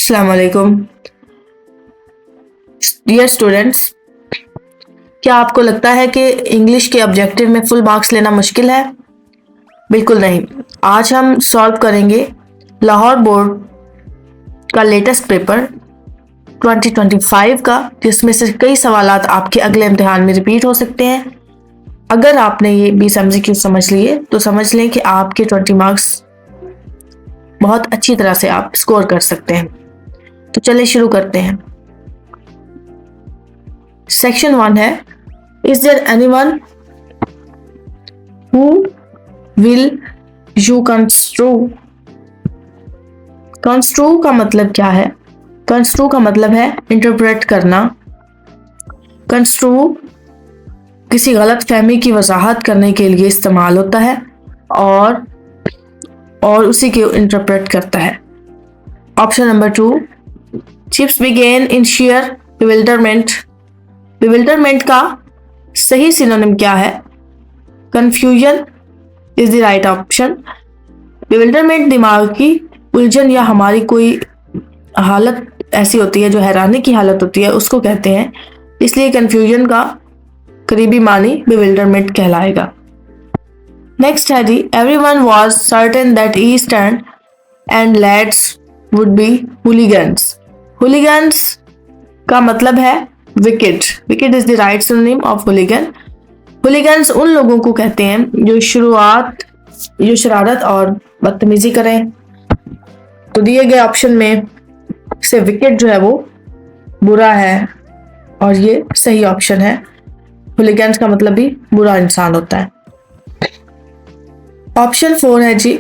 अस्सलाम वालेकुम dear students. क्या आपको लगता है कि इंग्लिश के ऑब्जेक्टिव में फुल मार्क्स लेना मुश्किल है? बिल्कुल नहीं। आज हम सॉल्व करेंगे लाहौर बोर्ड का लेटेस्ट पेपर 2025 का, जिसमें से कई सवालात आपके अगले इम्तिहान में रिपीट हो सकते हैं। अगर आपने ये 20 MCQ समझ लिए तो समझ लें कि आपके 20 मार्क्स बहुत अच्छी तरह से आप स्कोर कर सकते हैं। तो चलिए शुरू करते हैं। सेक्शन 1 है, is there anyone who will you construe. Construe का मतलब क्या है? कंस्ट्रू का मतलब है इंटरप्रेट करना। कंस्ट्रू किसी गलत फहमी की वजाहत करने के लिए इस्तेमाल होता है और उसी को इंटरप्रेट करता है। Option number 2, chips begin in sheer bewilderment. Bewilderment का सही सिनोनिम क्या है? Confusion is the right option. Bewilderment दिमाग की उलझन या हमारी कोई हालत ऐसी होती है जो हैरानी की हालत होती है, उसको कहते हैं। इसलिए कंफ्यूजन का करीबी मानी बिविल्डरमेंट कहलाएगा। नेक्स्ट है जी, everyone was certain that eastern and lets would be hooligans. Hooligans का मतलब है wicked. Wicked is the right synonym of hooligan. Hooligans उन लोगों को कहते हैं जो शरारत और बदतमीजी करें। तो दिए गए ऑप्शन में से विकेट जो है वो बुरा है और ये सही ऑप्शन है। हुलिगन्स का मतलब भी बुरा इंसान होता है। ऑप्शन 4 है जी,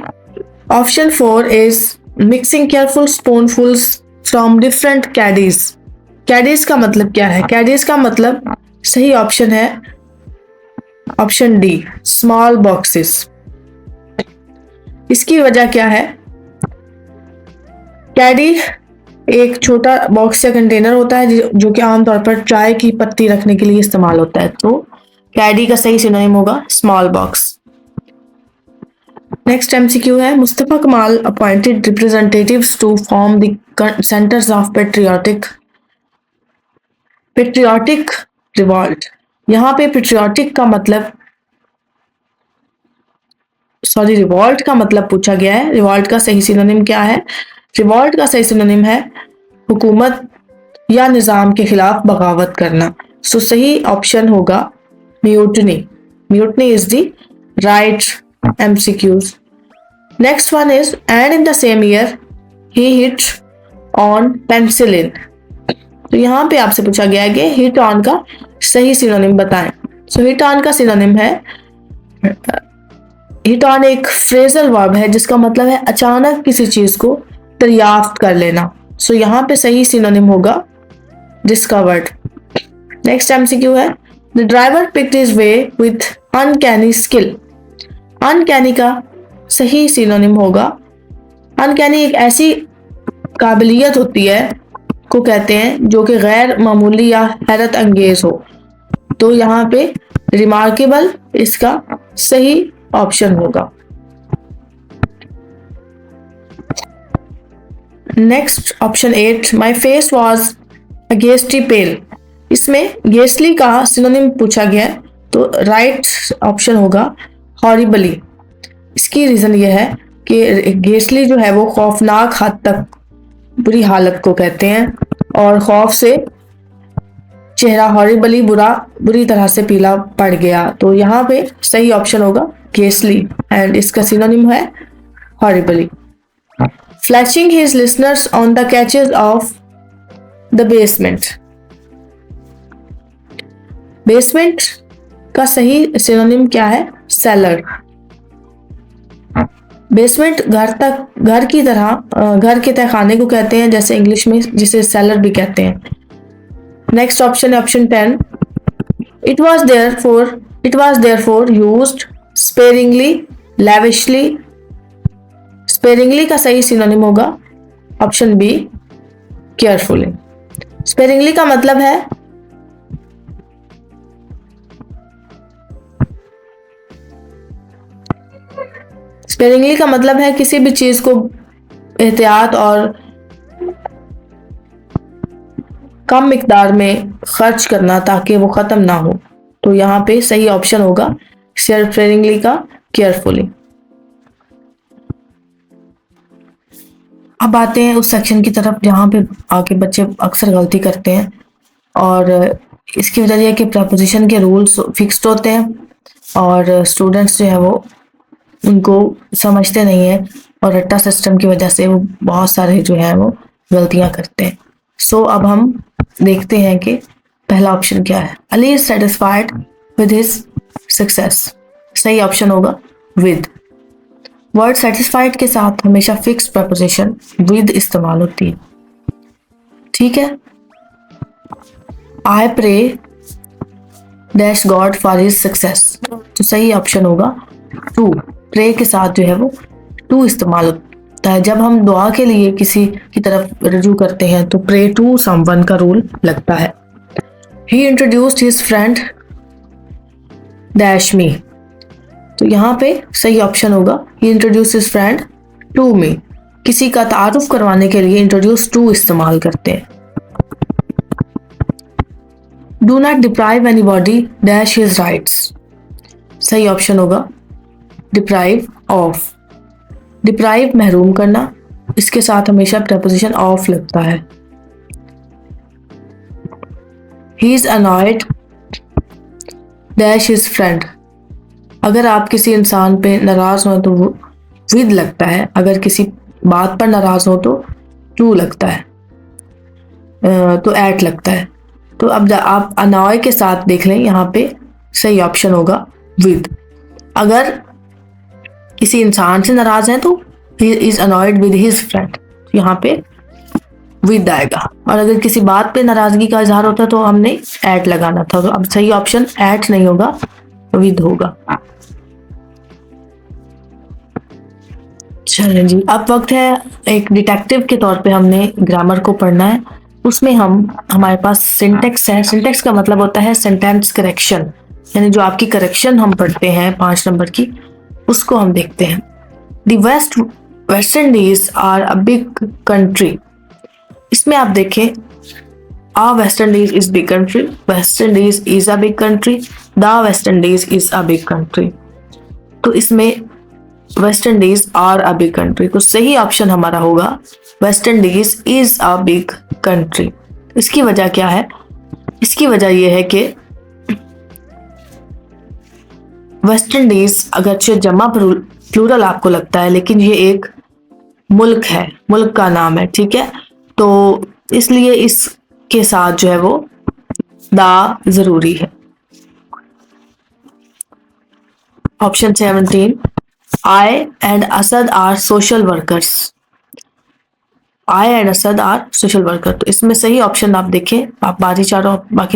option 4 is mixing careful spoonfuls from different caddies. Caddies का मतलब क्या है? कैडीज का मतलब सही ऑप्शन है ऑप्शन डी, स्मॉल बॉक्सेस। इसकी वजह क्या है? कैडी एक छोटा बॉक्स या कंटेनर होता है जो कि आमतौर पर चाय की पत्ती रखने के लिए इस्तेमाल होता है। तो कैडी का सही सिनोनिम होगा स्मॉल बॉक्स। नेक्स्ट MCQ है, Mustafa Kemal appointed representatives to form the centres of patriotic revolt. यहाँ पे पेट्रियाटिक का मतलब रिवॉल्ट का मतलब पूछा गया है। रिवॉल्ट का सही सिनोनिम क्या है? रिवॉल्ट का सही सिनोनिम है हुकूमत या निज़ाम के खिलाफ बगावत करना। सो सही ऑप्शन होगा mutiny. Mutiny is the right MCQs. Next one is, and in the same year he hit on penicillin. तो यहाँ पे आपसे पूछा गया है कि हिट ऑन का सही सिनोनिम बताएं। सो हिट ऑन का सिनोनिम है, हिट ऑन एक फ्रेजल वर्ब है जिसका मतलब है अचानक किसी चीज को दरियाफ्त कर लेना। सो यहाँ पे सही सिनोनिम होगा डिस्कवर्ड। नेक्स्ट MCQ है, the driver picked his way with uncanny skill. Uncanny का सही सिनोनिम होगा, अनकैनी एक ऐसी काबिलियत होती है को कहते हैं जो कि गैर मामूली या हैरत अंगेज हो। तो यहाँ पे रिमार्केबल इसका सही ऑप्शन होगा। Next option 8, my face was गेस्टी पेल। इसमें गेस्टली का सिनोनिम पूछा गया है, तो राइट ऑप्शन होगा हॉरिबली। इसकी रीजन ये है कि गेस्टली जो है वो खौफनाक हद तक बुरी हालत को कहते हैं और खौफ से चेहरा हॉरिबली बुरी तरह से पीला पड़ गया। तो यहाँ पे सही ऑप्शन होगा गेस्टली एंड इसका सिनोनिम है horribly. Flashing his listeners on the catches of the basement. Basement का सही सिनोनिम क्या है? सेलर। बेसमेंट घर की तरह घर के तहखाने को कहते हैं, जैसे इंग्लिश में जिसे सेलर भी कहते हैं। नेक्स्ट ऑप्शन है option 10, it was therefore used sparingly lavishly. Sparingly का सही सिनोनिम होगा ऑप्शन बी, केयरफुली। स्पेरिंगली का मतलब है स्पेरिंगली का मतलब है किसी भी चीज को एहतियात और कम मिकदार में खर्च करना ताकि वो ख़त्म ना हो। तो यहाँ पे सही ऑप्शन होगा शेयर फ्रेंडली का केयरफुली। अब आते हैं उस सेक्शन की तरफ जहाँ पे आके बच्चे अक्सर गलती करते हैं, और इसकी वजह यह है कि प्रपोजिशन के रूल्स फिक्स्ड होते हैं और स्टूडेंट्स जो है वो उनको समझते नहीं है, और रट्टा सिस्टम की वजह से वो बहुत सारे जो है वो गलतियां करते हैं। सो अब हम देखते हैं कि पहला ऑप्शन क्या है। Ali is satisfied with his success. सही ऑप्शन होगा विद। वर्ड सेटिस्फाइड के साथ हमेशा फिक्स प्रपोजिशन विद इस्तेमाल होती है, ठीक है। I pray dash God for his success, तो सही ऑप्शन होगा टू। प्रे के साथ जो है वो टू इस्तेमाल होता है। जब हम दुआ के लिए किसी की तरफ रजू करते हैं तो प्रे टू समवन का रूल लगता है। He introduced his friend dash me, तो यहाँ पे सही ऑप्शन होगा he introduced his friend to me. किसी का तारुफ करवाने के लिए इंट्रोड्यूस टू इस्तेमाल करते हैं। Do not deprive anybody dash his rights, सही ऑप्शन होगा डिप्राइव ऑफ। डिप्राइव महरूम करना, इसके साथ हमेशा प्रपोजिशन ऑफ लगता है। He is annoyed dash his friend, अगर आप किसी इंसान पे नाराज हो तो वो विद लगता है, अगर किसी बात पर नाराज हो तो टू लगता है, तो एट लगता है। तो अब आप अनॉय के साथ देख लें, यहाँ पे सही ऑप्शन होगा विद। अगर किसी इंसान से नाराज है तो he is annoyed with his friend, यहाँ पे विद आएगा। और अगर किसी बात पे नाराजगी का इजहार होता है तो हमने एट लगाना था, तो अब सही ऑप्शन एट नहीं होगा, विद होगा। चलें जी, अब वक्त है एक डिटेक्टिव के तौर पे हमने ग्रामर को पढ़ना है। उसमें हमारे पास सिंटेक्स है। सिंटेक्स का मतलब होता है सेंटेंस करेक्शन, यानी जो आपकी करेक्शन हम पढ़ते हैं 5 नंबर की, उसको हम देखते हैं। The West Indies are a big country. इसमें आप देखें, a West Indies is big country, West Indies is a big country, the West Indies is a big country. तो इसमें West Indies are a big country, तो सही option हमारा होगा West Indies is a big country. इसकी वजह क्या है? इसकी वजह यह है कि वेस्ट इंडीज अगरचे जमा प्लूरल आपको लगता है, लेकिन ये एक मुल्क है, मुल्क का नाम है, ठीक है। तो इसलिए इसके साथ जो है वो दा जरूरी है। Option 17, I and Asad are social workers. I and Asad are social worker, तो इसमें सही ऑप्शन आप देखें, आप बाकी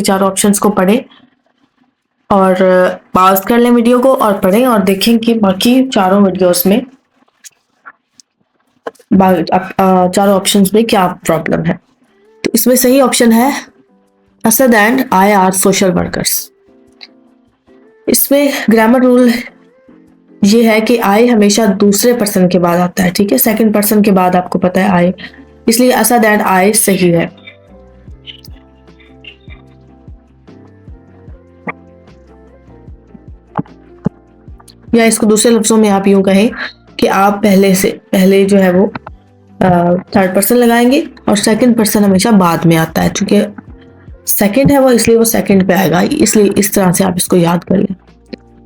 चारों ऑप्शंस को पढ़ें और पॉज कर लें वीडियो को और पढ़ें और देखें कि बाकी चारों वीडियोस में चारों ऑप्शंस में क्या प्रॉब्लम है। तो इसमें सही ऑप्शन है Asad and I R social workers. इसमें ग्रामर रूल ये है कि आई हमेशा दूसरे पर्सन के बाद आता है, ठीक है, सेकंड पर्सन के बाद आपको पता है आई, इसलिए असद एंड आई सही है। या इसको दूसरे लफ्जों में आप यूं कहें कि आप पहले जो है वो थर्ड पर्सन लगाएंगे और सेकंड पर्सन हमेशा बाद में आता है, चूंकि सेकंड है वो इसलिए वो सेकंड पे आएगा, इसलिए इस तरह से आप इसको याद कर लें।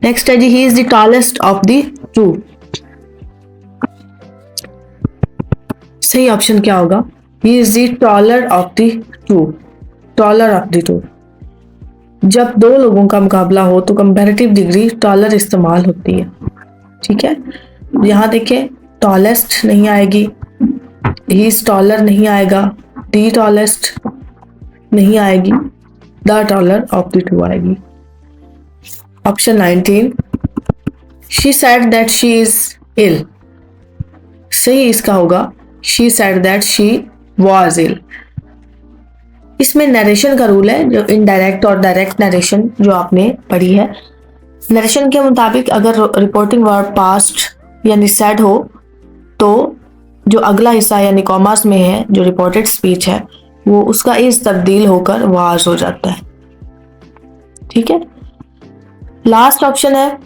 नेक्स्ट है जी, he is the tallest of the two. सही ऑप्शन क्या होगा? He is the taller of the two. Taller of the two, जब दो लोगों का मुकाबला हो तो कंपैरेटिव डिग्री टॉलर इस्तेमाल होती है, ठीक है। यहाँ देखें, टॉलेस्ट नहीं आएगी, ही इज टॉलर नहीं आएगा, दी टॉलेस्ट नहीं आएगी, the taller of the two आएगी। Option 19, she said that she is ill. सही इसका होगा she said that she was ill. इसमें नरेशन का रूल है, जो इनडायरेक्ट और डायरेक्ट नरेशन जो आपने पढ़ी है। नरेशन के मुताबिक अगर रिपोर्टिंग वर्ब पास्ट यानी सेड हो तो जो अगला हिस्सा यानी कॉमास में है जो रिपोर्टेड स्पीच है वो उसका इस तब्दील होकर वाज हो जाता है। ठीक है, लास्ट ऑप्शन है,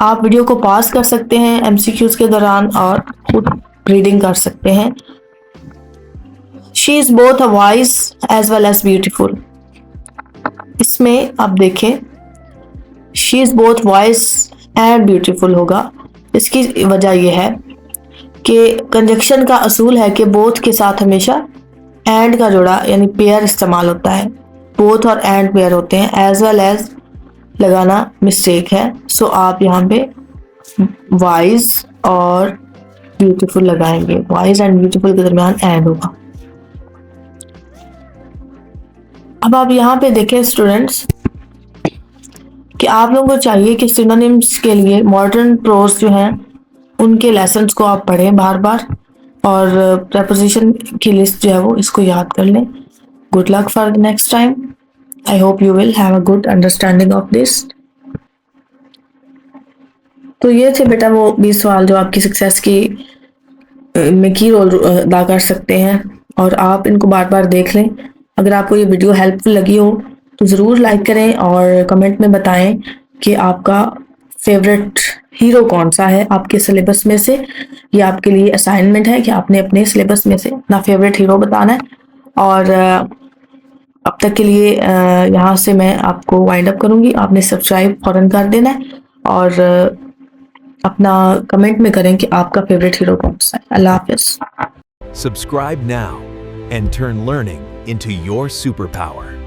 आप वीडियो को पॉज कर सकते हैं एमसीक्यूज के दौरान और खुद रीडिंग कर सकते हैं। She is both a wise as well as beautiful. इसमें आप देखें she is both wise and beautiful होगा। इसकी वजह यह है कि कंजक्शन का असूल है कि बोथ के साथ हमेशा एंड का जोड़ा यानी पेयर इस्तेमाल होता है। बोथ और एंड पेयर होते हैं, एज वेल एज लगाना मिस्टेक है। सो आप यहाँ पे वाइज और ब्यूटीफुल लगाएंगे। वाइज एंड ब्यूटीफुल के दरमियान एंड होगा। अब आप यहाँ पे देखें स्टूडेंट्स कि आप लोगों को चाहिए कि सिनोनिम्स के लिए मॉडर्न प्रोज जो हैं उनके लेसन्स को आप पढ़ें बार बार और प्रेपोजिशन की लिस्ट जो है वो इसको याद कर लें। Good luck for the next time. I hope you will have a good understanding of this. तो ये थे बेटा वो 20 सवाल जो आपकी सक्सेस की में की रोल अदा कर सकते हैं और आप इनको बार बार देख लें। अगर आपको ये वीडियो हेल्पफुल लगी हो तो ज़रूर लाइक करें और कमेंट में बताएं कि आपका फेवरेट हीरो कौन सा है आपके सिलेबस में से। ये आपके लिए असाइनमेंट है कि आपने अपने सिलेबस में से अपना फेवरेट हीरो बताना है। और अब तक के लिए यहाँ से मैं आपको वाइंड अप करूँगी। आपने सब्सक्राइब फौरन कर देना है और अपना कमेंट में करें कि आपका फेवरेट हीरो कौन सा है। अल्लाह हाफिज़। Subscribe now and turn learning into your superpower.